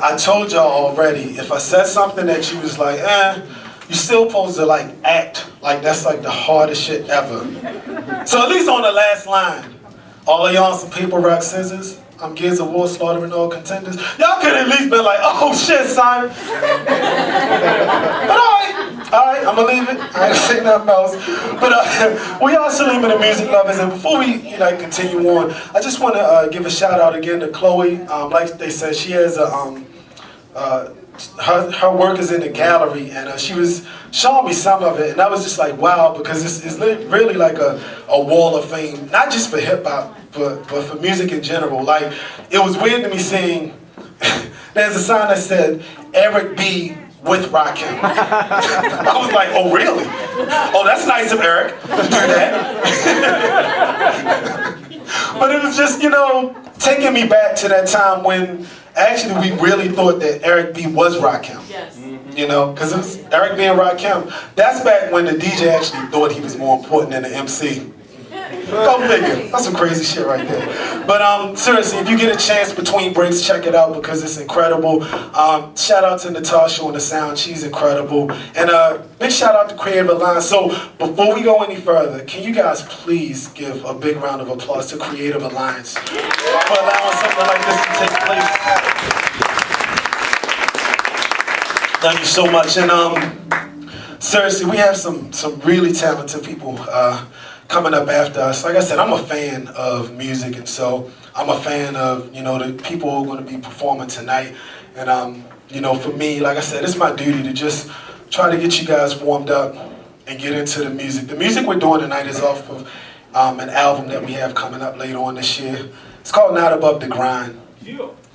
I told y'all already, if I said something that you was like, you still supposed to like act like that's like the hardest shit ever. So at least on the last line, all of y'all on some paper, rock, scissors. I'm Gears of War, slaughtering all contenders. Y'all could at least been like, oh shit, son. But alright, I'ma leave it. I ain't saying nothing else. But we are Saleem and the music lovers, and before we continue on, I just want to give a shout out again to Chloe. Like they said, she has a her work is in the gallery, and she was showing me some of it, and I was just like, wow, because it's really like a wall of fame, not just for hip hop, but for music in general. Like, it was weird to me seeing, there's a sign that said, Eric B. with Rakim. I was like, oh really? Oh, that's nice of Eric to do that. But it was just, taking me back to that time when actually we really thought that Eric B. was Rakim. Yes. Because it was Eric B. and Rakim. That's back when the DJ actually thought he was more important than the MC. Go figure. That's some crazy shit right there. But seriously, if you get a chance between breaks, check it out because it's incredible. Shout out to Natasha on the sound. She's incredible. And big shout out to Creative Alliance. So before we go any further, can you guys please give a big round of applause to Creative Alliance for allowing something like this to take place. Thank you so much. And seriously, we have some really talented people coming up after us. Like I said, I'm a fan of music, and so I'm a fan of, the people who are going to be performing tonight. And, for me, like I said, it's my duty to just try to get you guys warmed up and get into the music. The music we're doing tonight is off of an album that we have coming up later on this year. It's called Not Above the Grind.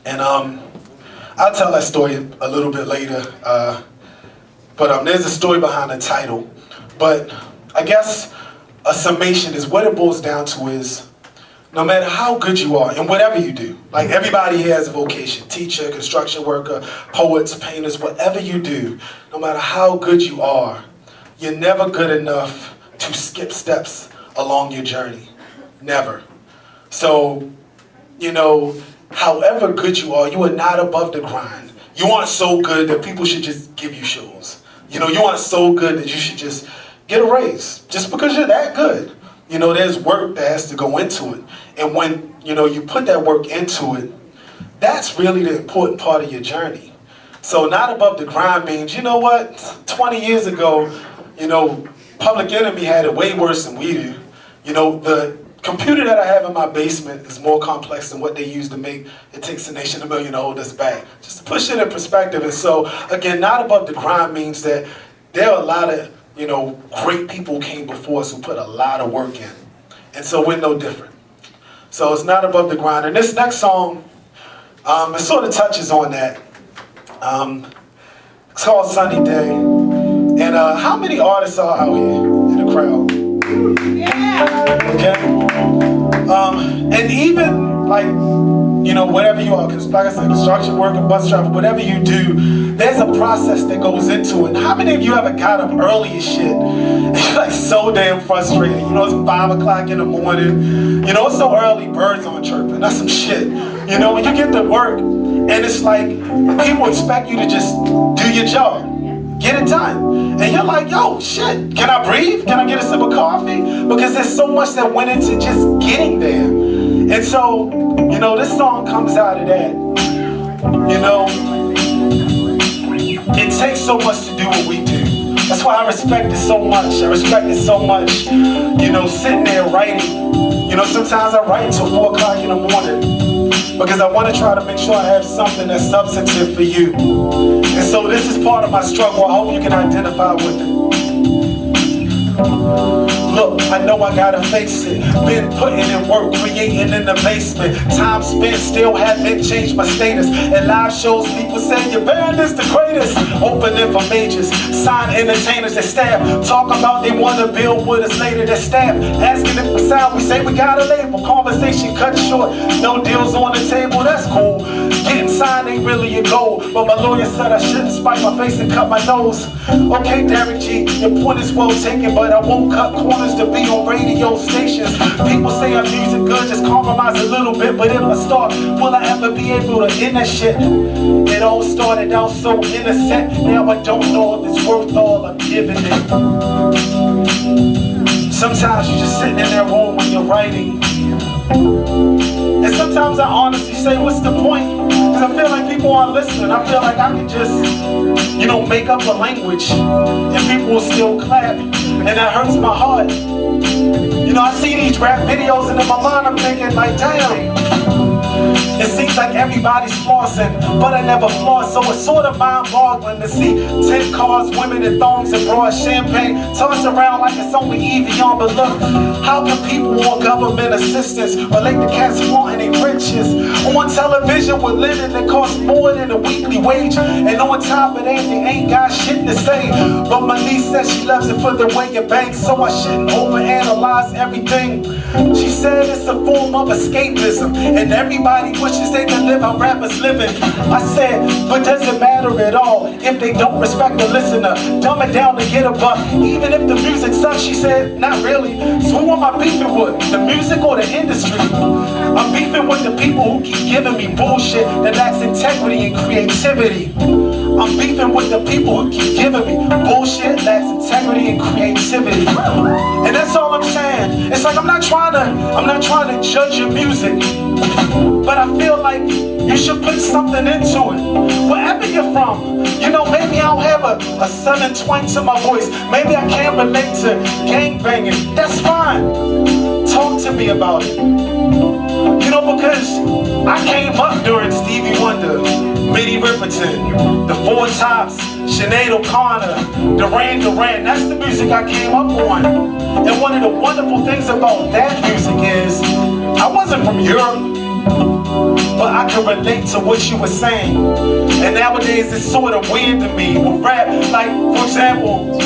And I'll tell that story a little bit later. But there's a story behind the title. But I guess a summation is what it boils down to is no matter how good you are in whatever you do, like everybody here has a vocation, teacher, construction worker, poets, painters, whatever you do, no matter how good you are, you're never good enough to skip steps along your journey. Never. So, however good you are not above the grind. You aren't so good that people should just give you shows. You aren't so good that you should just get a raise just because you're that good. There's work that has to go into it. And when, you put that work into it, that's really the important part of your journey. So not above the grind means, 20 years ago, Public Enemy had it way worse than we do. The computer that I have in my basement is more complex than what they use to make It Takes a Nation $1 Million to hold us back. Just to push it in perspective. And so, again, not above the grind means that there are a lot of great people who came before us who put a lot of work in. And so we're no different. So it's not above the grind. And this next song, it sort of touches on that. It's called Sunny Day. And how many artists are out here in the crowd? Yeah. Okay? And even like, whatever you are, like I said, construction worker, bus driver, whatever you do, there's a process that goes into it. How many of you ever got up early as shit? And you're like so damn frustrated. It's 5 o'clock in the morning. It's so early, birds aren't chirping. That's some shit. When you get to work, and it's like, people expect you to just do your job. Get it done. And you're like, yo, shit, can I breathe? Can I get a sip of coffee? Because there's so much that went into just getting there. And so, this song comes out of that. It takes so much to do what we do. That's why I respect it so much. I respect it so much, sitting there writing. Sometimes I write until 4 o'clock in the morning because I want to try to make sure I have something that's substantive for you. And so this is part of my struggle. I hope you can identify with it. Look, I know I gotta face it. Been putting in work, creating in the basement. Time spent, still haven't changed my status. At live shows, people say your band is the greatest. Opening for majors, sign entertainers that staff. Talk about they wanna build with us later, that staff. Asking if we sound, we say we got a label. Conversation cut short, no deals on the table, that's cool. Getting signed ain't really a goal, but my lawyer said I shouldn't spike my face and cut my nose. Okay, Derek G, your point is well taken, but but I won't cut corners to be on radio stations. People say our music good, just compromise a little bit, but if I start, will I ever be able to end that shit? It all started out so innocent, now I don't know if it's worth all I'm giving it. Sometimes you're just sitting in that room when you're writing, and sometimes I honestly say, what's the point? Because I feel like people aren't listening. I feel like I can just, you know, make up a language and people will still clap, and that hurts my heart. You know, I see these rap videos and in my mind I'm thinking like, damn, it seems like everybody's flossing, but I never floss, so it's sort of mind-boggling to see 10 cars, women in thongs and broad champagne tossed around like it's only Evian. But look, how can people want government assistance relate to cats flaunting their riches on television with linen that costs more than a weekly wage, and on top of that they ain't got shit to say? But my niece says she loves it for the way it banks, so I shouldn't overanalyze everything. She said it's a form of escapism, and everybody wishes they could live how rappers living. I said, but does it matter at all if they don't respect the listener? Dumb it down to get a buck, even if the music sucks. She said, not really. So who am I beefing with, the music or the industry? I'm beefing with the people who keep giving me bullshit that lacks integrity and creativity. I'm beefing with the people who keep giving me bullshit, lacks integrity and creativity. And that's all I'm saying. It's like I'm not trying to judge your music, but I feel like you should put something into it. Wherever you're from, you know, maybe I don't have a southern twang to my voice. Maybe I can't relate to gangbanging. That's fine. Talk to me about it. You know, because I came up during Stevie Wonder, Minnie Riperton, the Four Tops, Sinead O'Connor, Duran Duran. That's the music I came up on. And one of the wonderful things about that music is I wasn't from Europe, but I can relate to what you were saying. And nowadays it's sort of weird to me with rap. Like, for example,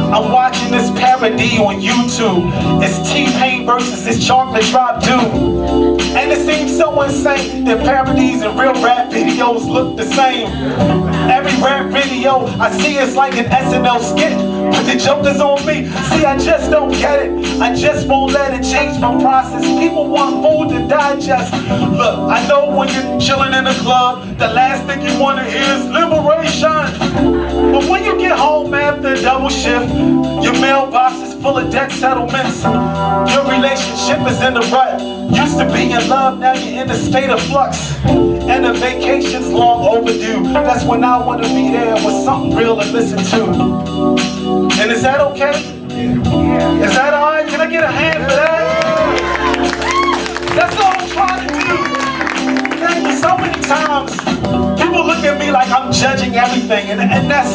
I'm watching this parody on YouTube. It's T-Pain versus this Chocolate Drop dude. And it seems so insane that parodies and real rap videos look the same. Every rap video I see is like an SNL skit, but the joke is on me. See, I just don't get it. I just won't let it change my process. People want food to digest. Look, I know when you're chilling in a club, the last thing you want to hear is liberation. But when you get home after a double shift, your mailbox is full of debt settlements. Your relationship is in the rut. Used to be in love, now you're in a state of flux. And the vacation's long overdue. That's when I want to be there with something real to listen to. And is that okay? Is that alright? Can I get a hand for that? That's all I'm trying to do. Thank you. So many times people look at me like I'm judging everything, and that's,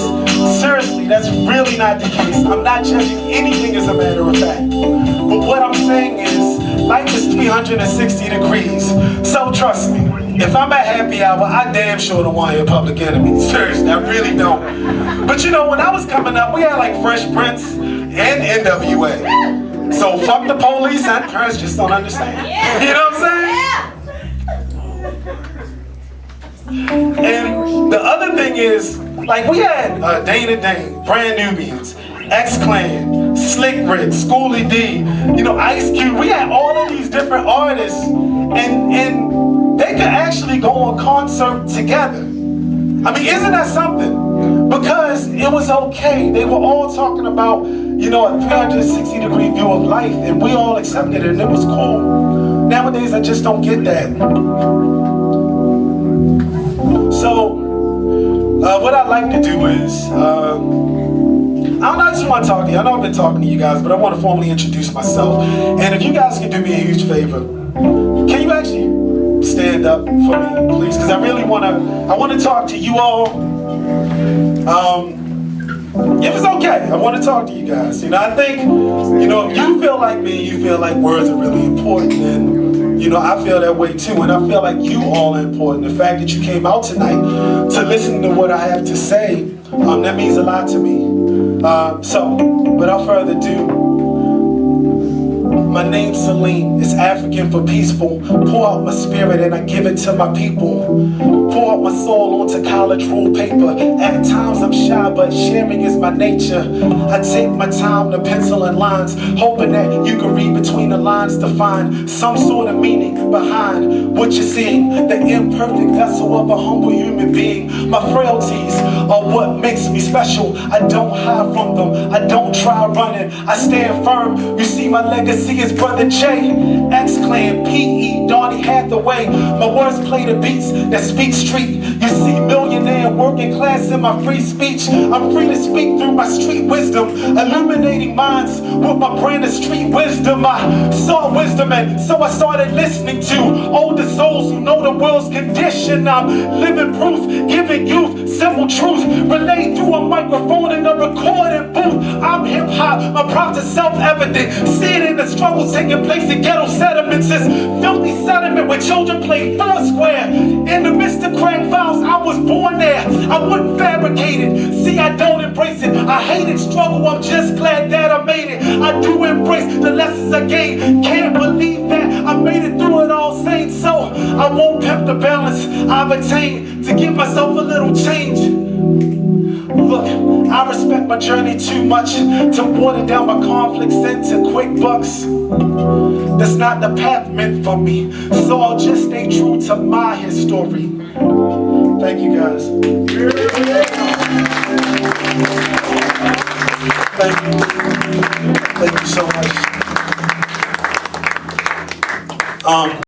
seriously, that's really not the case. I'm not judging anything, as a matter of fact. But what I'm saying is, life is 360 degrees. So trust me, if I'm at happy hour, I damn sure don't want to hear Public Enemy. Seriously, I really don't. But you know, when I was coming up, we had like Fresh Prince and NWA. So fuck the police, and parents just don't understand. You know what I'm saying? And the other thing is, like, we had Dana Dane, Brand Nubians, X-Clan, Slick Rick, Schoolie D, you know, Ice Cube. We had all of these different artists, and they could actually go on concert together. I mean, isn't that something? Because it was okay. They were all talking about, you know, a 360-degree view of life, and we all accepted it, and it was cool. Nowadays, I just don't get that. So, what I'd like to do is, I just want to talk to you. I know I've been talking to you guys, but I want to formally introduce myself. And if you guys can do me a huge favor, can you actually stand up for me, please? Because I really want to talk to you all. If it's okay, I want to talk to you guys. You know, I think, you know, if you feel like me, you feel like words are really important, and, you know, I feel that way too, and I feel like you all are important. The fact that you came out tonight to listen to what I have to say, that means a lot to me. So, without further ado, My name's Saleem. It's African for peaceful. Pour out my spirit and I give it to my people. Pour out my soul onto college rule paper. At times I'm shy, but sharing is my nature. I take my time to pencil and lines, hoping that you can read between the lines to find some sort of meaning behind what you're seeing. The imperfect vessel of a humble human being. My frailties are what makes me special. I don't hide from them. I don't try running. I stand firm. You see, my legacy is Brother J, X-Clan, P.E., Donnie Hathaway. My words play the beats that speak street. You see, millionaire, working class in my free speech. I'm free to speak through my street wisdom, illuminating minds with my brand of street wisdom. I saw wisdom, and so I started listening to older souls who know the world's condition. I'm living proof, giving youth simple truth, relayed through a microphone in a recording booth. I'm hip-hop, my props are self-evident. See it in the struggles taking place in ghetto settlements. This filthy sediment where children play foursquare. In the midst of crack files, I was born there. I wouldn't fabricate it. See, I don't embrace it. I hated struggle, I'm just glad that I made it. I do embrace the lessons I gained. Can't believe that I made it through it all sane. So I won't pimp the balance I've attained to give myself a little change. Look, I respect my journey too much to water down my conflicts into quick bucks. That's not the path meant for me, so I'll just stay true to my history. Thank you, guys. Thank you. Thank you so much.